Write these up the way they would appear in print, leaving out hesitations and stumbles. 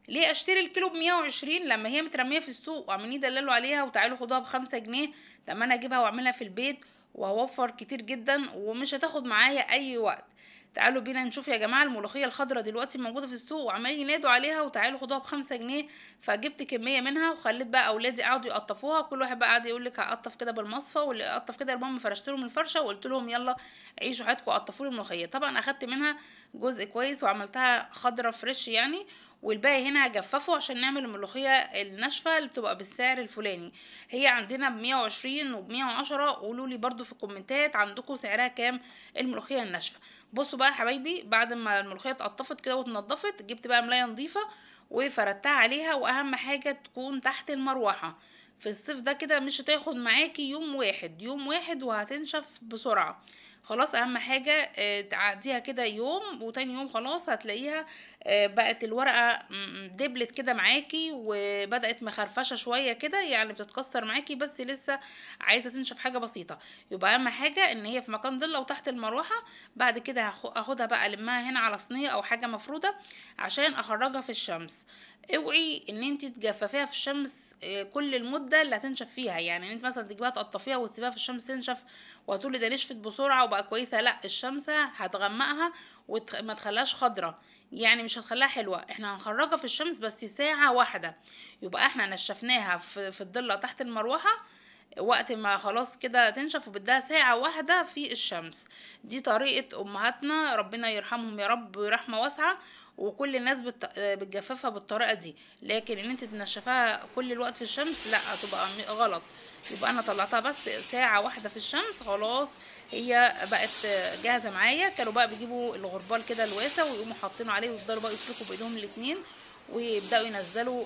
ليه اشتري الكيلو ب120 لما هي مترميه في السوق وعمالين يدللوا عليها وتعالوا خدوها ب5 جنيه؟ طب ما انا اجيبها واعملها في البيت وهوفر كتير جدا ومش هتاخد معايا اي وقت. تعالوا بينا نشوف يا جماعه، الملوخيه الخضراء دلوقتي موجوده في السوق وعمالين ينادوا عليها وتعالوا خدوها ب5 جنيه. فجبت كميه منها وخليت بقى اولادي قعدوا يقطفوها، كل واحد بقى قعد يقول لك هقطف كده بالمصفى واللي يقطف كده. المهم فرشت لهم الفرشه وقلت لهم يلا عيشوا حياتكم قطفوا لي الملوخيه. طبعا اخدت منها جزء كويس وعملتها خضرة فريش يعني، والباقي هنا هجففه عشان نعمل الملوخية الناشفة اللي بتبقى بالسعر الفلاني. هي عندنا ب120 وب110. قولولي برضو في الكومنتات عندكم سعرها كام الملوخية الناشفة. بصوا بقى يا حبايبي، بعد ما الملوخية اتقطفت كده واتنضفت، جبت بقى ملاية نظيفة وفردتها عليها، واهم حاجة تكون تحت المروحة. في الصيف ده كده مش هتاخد معاكي يوم واحد، يوم واحد وهتنشف بسرعة. خلاص اهم حاجة تعديها كده يوم وتاني يوم خلاص هتلاقيها بقت الورقة دبلت كده معاكي وبدأت مخرفشة شوية كده، يعني بتتكسر معاكي بس لسه عايزة تنشف حاجة بسيطة. يبقى اهم حاجة ان هي في مكان ضلة وتحت المروحة. بعد كده اخدها بقى المها هنا على صينية او حاجة مفرودة عشان اخرجها في الشمس. اوعي ان انت تجففيها في الشمس كل المده اللي هتنشف فيها، يعني انت مثلا تجيبيها تقطفيها وتسيبيها في الشمس تنشف وهتقولي ده نشفت بسرعه وبقى كويسه. لا، الشمس هتغمقها وما تخليهاش خضره، يعني مش هتخليها حلوه. احنا هنخرجها في الشمس بس ساعه واحده. يبقى احنا نشفناها في الضله تحت المروحه وقت ما خلاص كده تنشف، وبدها ساعة واحدة في الشمس. دي طريقة أمهاتنا ربنا يرحمهم يا رب ورحمة واسعة، وكل الناس بتجففها بالطريقة دي. لكن ان انت تنشفها كل الوقت في الشمس لا، هتبقى غلط. يبقى انا طلعتها بس ساعة واحدة في الشمس خلاص، هي بقت جاهزة معايا. كانوا بقى بيجيبوا الغربال كده الواسع ويقوموا حاطينه عليه ويفضلوا بقى يفركوا بايدهم الاتنين ويبداوا ينزلوا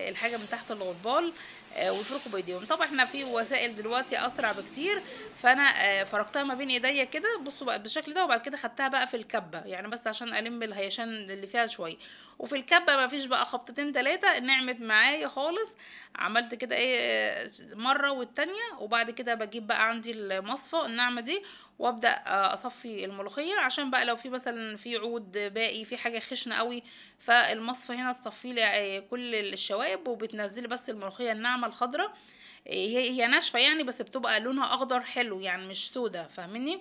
الحاجه من تحت الغربال ويفركوا بايديهم. طبعا احنا في وسائل دلوقتي اسرع بكتير، فانا فركتها ما بين ايديا كده بصوا بقى بالشكل ده. وبعد كده خدتها بقى في الكبه يعني بس عشان الم الهيشان اللي فيها شويه. وفي الكبه ما فيش بقى خبطتين تلاتة نعمت معايا خالص. عملت كده ايه مره والتانية. وبعد كده بجيب بقى عندي المصفى الناعمه دي وابدا اصفي الملوخيه عشان بقى لو في مثلا في عود باقي في حاجه خشنه قوي، فالمصفى هنا تصفي لي كل الشوائب وبتنزلي بس الملوخيه الناعمه الخضراء. هي ناشفه يعني بس بتبقى لونها اخضر حلو يعني مش سودا، فاهميني؟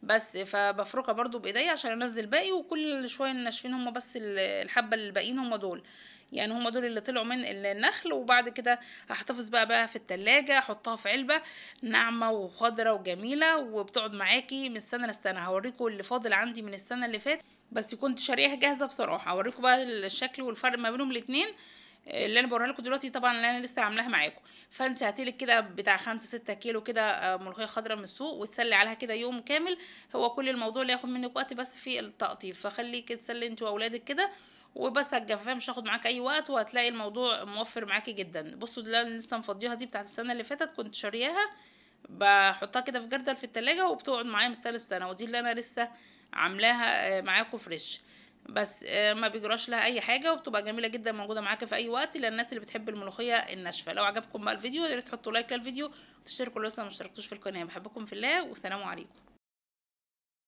بس فبفركها برضو بايديا عشان انزل باقي. وكل شويه الناشفين هم بس الحبه الباقيين هم دول، يعني هم دول اللي طلعوا من النخل. وبعد كده هحتفظ بقى في التلاجة، احطها في علبة ناعمة وخضرة وجميلة وبتقعد معاكي من السنة للسنة. هوريكم اللي فاضل عندي من السنة اللي فاتت بس كنت شاريها جاهزة بصراحة. هوريكم بقى الشكل والفرق ما بينهم الاتنين اللي انا بوريها لكم دلوقتي طبعا اللي انا لسه عاملاها معاكم. فانت هاتيلك كده بتاع 5 6 كيلو كده ملوخيه خضراء من السوق وتسلي عليها كده يوم كامل. هو كل الموضوع اللي ياخد منك وقت بس في التقطيف، فخليكي تسلي انت واولادك كده وبس هتجففها مش هاخد معاك اي وقت وهتلاقي الموضوع موفر معاكي جدا. بصوا دي اللي انا لسه مفضيها دي بتاعت السنه اللي فاتت كنت شارياها، بحطها كده في جردل في التلاجة وبتقعد معايا من سنه لسنه. ودي اللي انا لسه عاملاها معاكم فريش بس ما بيجراش لها اي حاجه وبتبقى جميله جدا موجوده معاك في اي وقت للناس اللي بتحب الملوخيه الناشفه. لو عجبكم بقى الفيديو يا ريت تحطوا لايك للفيديو وتشتركوا لو لسه ما اشتركتوش في القناه. بحبكم في الله والسلام عليكم.